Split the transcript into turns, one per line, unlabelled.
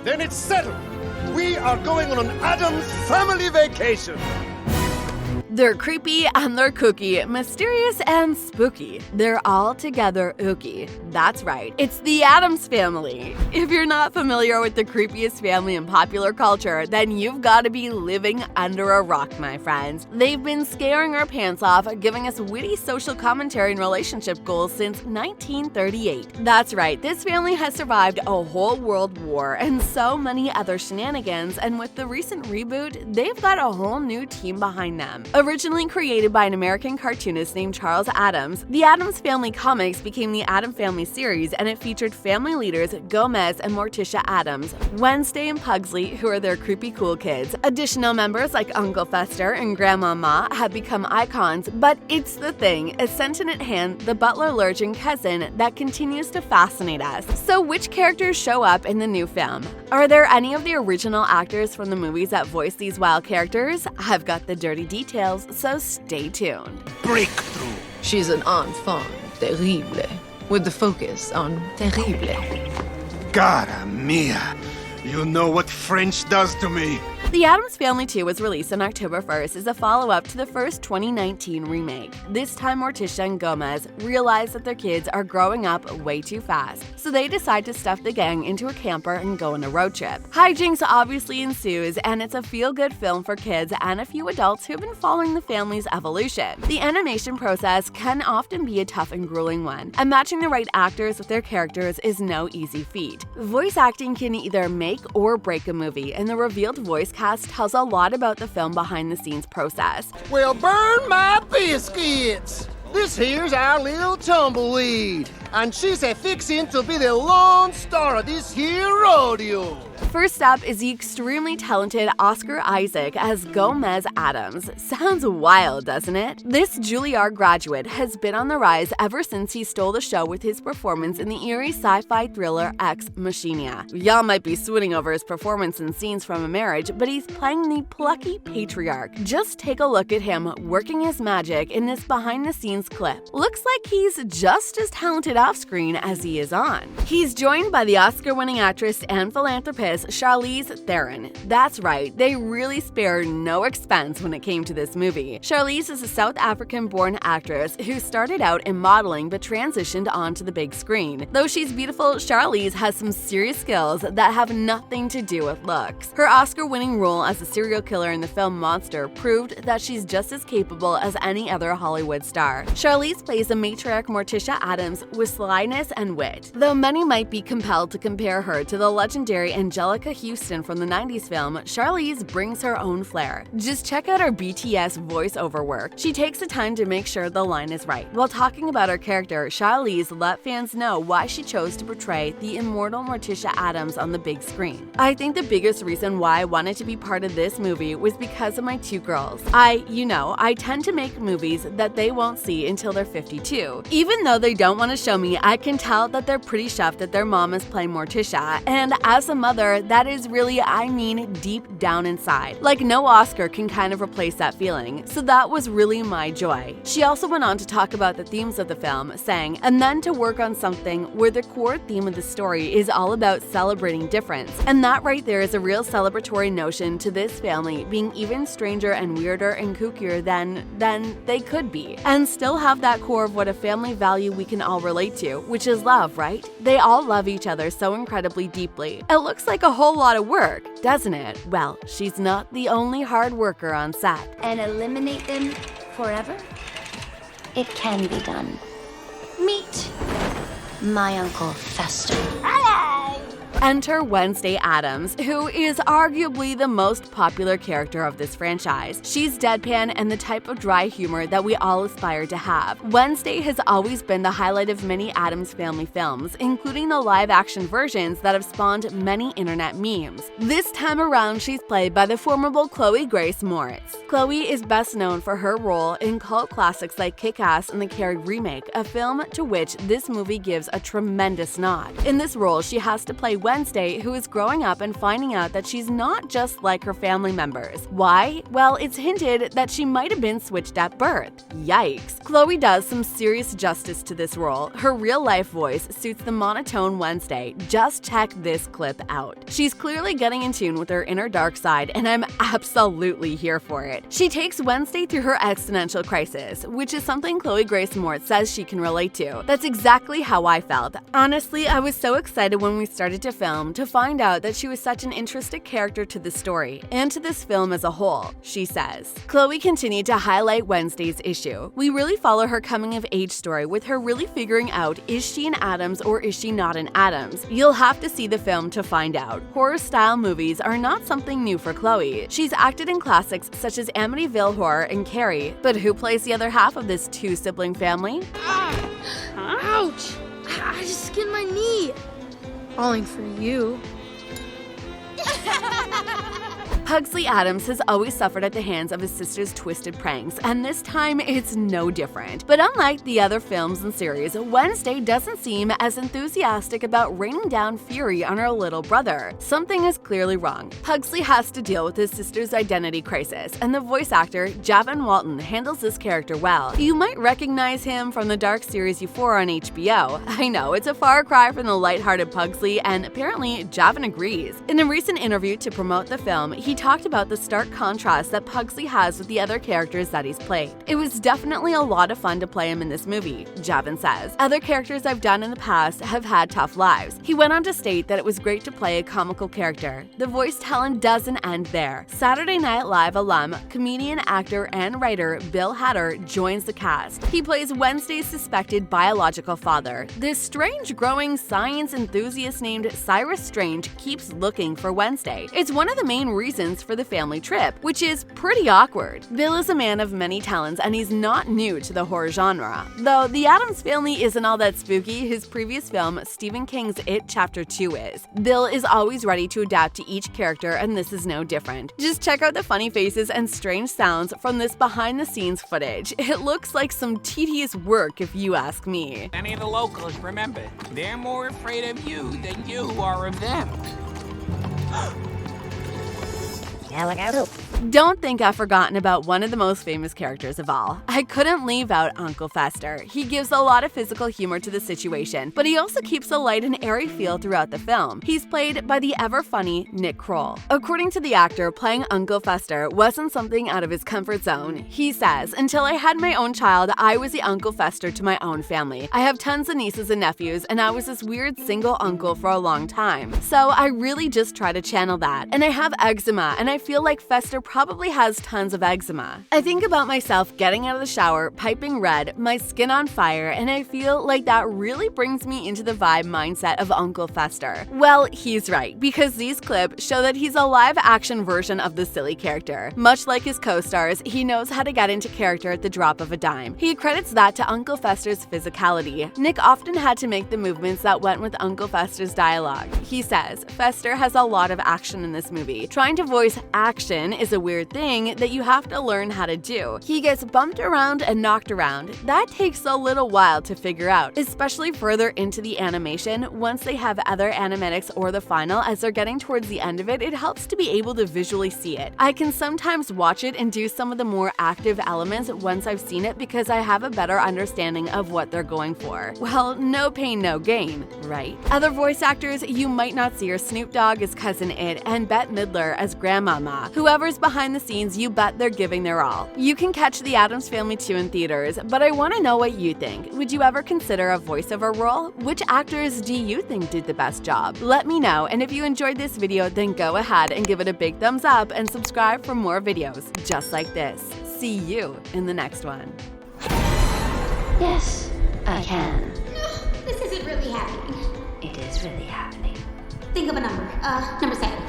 Then it's settled. We are going on an Addams family vacation.
They're creepy and they're kooky, mysterious and spooky. They're all together ooky. That's right, it's the Addams Family. If you're not familiar with the creepiest family in popular culture, then you've got to be living under a rock, my friends. They've been scaring our pants off, giving us witty social commentary and relationship goals since 1938. That's right, this family has survived a whole world war and so many other shenanigans, and with the recent reboot, they've got a whole new team behind them. Originally created by an American cartoonist named Charles Addams, the Addams Family comics became the Addams Family series, and it featured family leaders Gomez and Morticia Addams, Wednesday and Pugsley, who are their creepy cool kids. Additional members like Uncle Fester and Grandma Ma have become icons, but it's the thing, a sentient hand, the butler lurching cousin, that continues to fascinate us. So which characters show up in the new film? Are there any of the original actors from the movies that voice these wild characters? I've got the dirty details, so stay tuned.
Breakthrough.
She's an enfant terrible, with the focus on terrible.
Cara mia. You know what French does to me.
The Addams Family 2 was released on October 1st as a follow-up to the first 2019 remake. This time Morticia and Gomez realize that their kids are growing up way too fast, so they decide to stuff the gang into a camper and go on a road trip. Hijinks obviously ensues, and it's a feel-good film for kids and a few adults who've been following the family's evolution. The animation process can often be a tough and grueling one, and matching the right actors with their characters is no easy feat. Voice acting can either make or break a movie, and the revealed voice cast tells a lot about the film behind-the-scenes process.
Well, burn my biscuits! This here's our little tumbleweed, and she's a fixin' to be the lone star of this here rodeo.
First up is the extremely talented Oscar Isaac as Gomez Addams. Sounds wild, doesn't it? This Juilliard graduate has been on the rise ever since he stole the show with his performance in the eerie sci-fi thriller Ex Machina. Y'all might be swooning over his performance in Scenes from a Marriage, but he's playing the plucky patriarch. Just take a look at him working his magic in this behind-the-scenes clip. Looks like he's just as talented off-screen as he is on. He's joined by the Oscar-winning actress and philanthropist Charlize Theron. That's right, they really spared no expense when it came to this movie. Charlize is a South African-born actress who started out in modeling but transitioned onto the big screen. Though she's beautiful, Charlize has some serious skills that have nothing to do with looks. Her Oscar-winning role as a serial killer in the film Monster proved that she's just as capable as any other Hollywood star. Charlize plays a matriarch Morticia Addams with slyness and wit, though many might be compelled to compare her to the legendary Angelica Houston from the 90s film. Charlize brings her own flair. Just check out her BTS voiceover work. She takes the time to make sure the line is right. While talking about her character, Charlize let fans know why she chose to portray the immortal Morticia Addams on the big screen. I think the biggest reason why I wanted to be part of this movie was because of my two girls. I tend to make movies that they won't see until they're 52. Even though they don't want to show me, I can tell that they're pretty chuffed that their mom is playing Morticia, and as a mother, that is really, deep down inside. Like no Oscar can kind of replace that feeling, so that was really my joy. She also went on to talk about the themes of the film, saying, and then to work on something where the core theme of the story is all about celebrating difference. And that right there is a real celebratory notion to this family being even stranger and weirder and kookier than they could be, and still have that core of what a family value we can all relate to, which is love, right? They all love each other so incredibly deeply. It looks like a whole lot of work, doesn't it? Well, she's not the only hard worker on set.
And eliminate them forever? It can be done. Meet my Uncle Fester. Hello!
Enter Wednesday Addams, who is arguably the most popular character of this franchise. She's deadpan and the type of dry humor that we all aspire to have. Wednesday has always been the highlight of many Addams Family films, including the live-action versions that have spawned many internet memes. This time around, she's played by the formidable Chloe Grace Moritz. Chloe is best known for her role in cult classics like Kick-Ass and the Carrie remake, a film to which this movie gives a tremendous nod. In this role, she has to play Wednesday, who is growing up and finding out that she's not just like her family members. Why? Well, it's hinted that she might have been switched at birth. Yikes. Chloe does some serious justice to this role. Her real-life voice suits the monotone Wednesday. Just check this clip out. She's clearly getting in tune with her inner dark side, and I'm absolutely here for it. She takes Wednesday through her existential crisis, which is something Chloe Grace Moritz says she can relate to. That's exactly how I felt. Honestly, I was so excited when we started to film to find out that she was such an interesting character to the story and to this film as a whole, she says. Chloe continued to highlight Wednesday's issue. We really follow her coming-of-age story with her really figuring out, is she an Addams or is she not an Addams? You'll have to see the film to find out. Horror-style movies are not something new for Chloe. She's acted in classics such as Amityville Horror and Carrie, but who plays the other half of this two-sibling family?
Ouch! I just skinned my knee. Falling for you.
Pugsley Addams has always suffered at the hands of his sister's twisted pranks, and this time it's no different. But unlike the other films and series, Wednesday doesn't seem as enthusiastic about raining down fury on her little brother. Something is clearly wrong. Pugsley has to deal with his sister's identity crisis, and the voice actor, Javon Walton, handles this character well. You might recognize him from the dark series Euphoria on HBO. I know, it's a far cry from the lighthearted Pugsley, and apparently Javon agrees. In a recent interview to promote the film, he talked about the stark contrast that Pugsley has with the other characters that he's played. It was definitely a lot of fun to play him in this movie, Javon says. Other characters I've done in the past have had tough lives. He went on to state that it was great to play a comical character. The voice talent doesn't end there. Saturday Night Live alum, comedian, actor, and writer Bill Hader joins the cast. He plays Wednesday's suspected biological father. This strange growing science enthusiast named Cyrus Strange keeps looking for Wednesday. It's one of the main reasons for the family trip, which is pretty awkward. Bill is a man of many talents, and he's not new to the horror genre. Though the Addams family isn't all that spooky, his previous film, Stephen King's It Chapter 2 is. Bill is always ready to adapt to each character, and this is no different. Just check out the funny faces and strange sounds from this behind-the-scenes footage. It looks like some tedious work if you ask me.
Any of the locals, remember, they're more afraid of you than you are of them.
Don't think I've forgotten about one of the most famous characters of all. I couldn't leave out Uncle Fester. He gives a lot of physical humor to the situation, but he also keeps a light and airy feel throughout the film. He's played by the ever-funny Nick Kroll. According to the actor, playing Uncle Fester wasn't something out of his comfort zone. He says, "Until I had my own child, I was the Uncle Fester to my own family. I have tons of nieces and nephews, and I was this weird single uncle for a long time. So I really just try to channel that. And I have eczema, and I feel like Fester probably has tons of eczema. I think about myself getting out of the shower, piping red, my skin on fire, and I feel like that really brings me into the vibe mindset of Uncle Fester." Well, he's right, because these clips show that he's a live-action version of the silly character. Much like his co-stars, he knows how to get into character at the drop of a dime. He credits that to Uncle Fester's physicality. Nick often had to make the movements that went with Uncle Fester's dialogue. He says, "Fester has a lot of action in this movie. Trying to voice action is a weird thing that you have to learn how to do. He gets bumped around and knocked around. That takes a little while to figure out, especially further into the animation. Once they have other animatics or the final, as they're getting towards the end of it, it helps to be able to visually see it. I can sometimes watch it and do some of the more active elements once I've seen it because I have a better understanding of what they're going for." Well, no pain, no gain, right? Other voice actors you might not see are Snoop Dogg as Cousin It and Bette Midler as Grandmama. Whoever's behind the scenes, you bet they're giving their all. You can catch The Addams Family 2 in theaters, but I want to know what you think. Would you ever consider a voiceover role? Which actors do you think did the best job? Let me know, and if you enjoyed this video, then go ahead and give it a big thumbs up and subscribe for more videos just like this. See you in the next one.
Yes, I can.
This isn't really happening.
It is really happening.
Think of a number. Number 7.